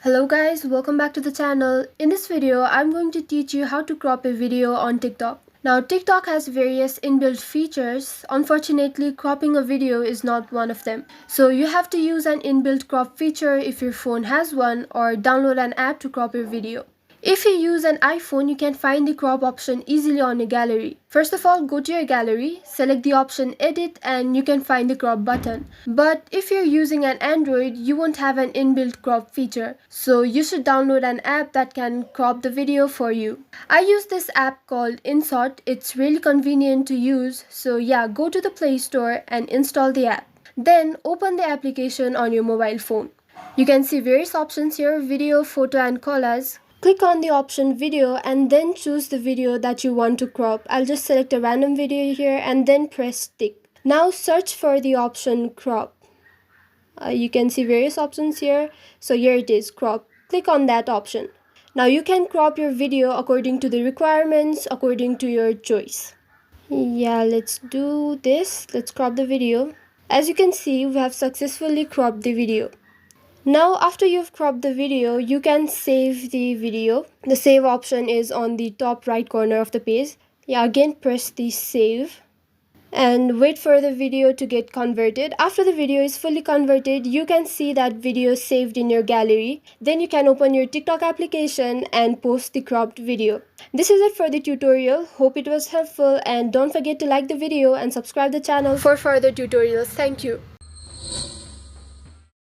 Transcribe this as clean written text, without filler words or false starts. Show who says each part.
Speaker 1: Hello guys, welcome back to the channel. In this video, I'm going to teach you how to crop a video on TikTok. Now, TikTok has various inbuilt features. Unfortunately, cropping a video is not one of them. So you have to use an inbuilt crop feature if your phone has one, or download an app to crop your video. If you use an iPhone, you can find the crop option easily on your gallery. First of all, go to your gallery, select the option edit, and you can find the crop button. But if you're using an Android, you won't have an inbuilt crop feature. So you should download an app that can crop the video for you. I use this app called InSort. It's really convenient to use. So yeah, go to the Play Store and install the app. Then open the application on your mobile phone. You can see various options here: video, photo, and collage. Click on the option video and then choose the video that you want to crop. I'll just select a random video here and then press tick. Now search for the option crop. You can see various options here. So here it is, crop. Click on that option. Now you can crop your video according to the requirements, according to your choice. Yeah, let's do this. Let's crop the video. As you can see, we have successfully cropped the video. Now after you've cropped the video, you can save the video. The save option is on the top right corner of the page. Yeah, again press the save and wait for the video to get converted. After the video is fully converted, you can see that video saved in your gallery. Then you can open your TikTok application and post the cropped video. This is it for the tutorial. Hope it was helpful, and don't forget to like the video and subscribe the channel for further tutorials. Thank you.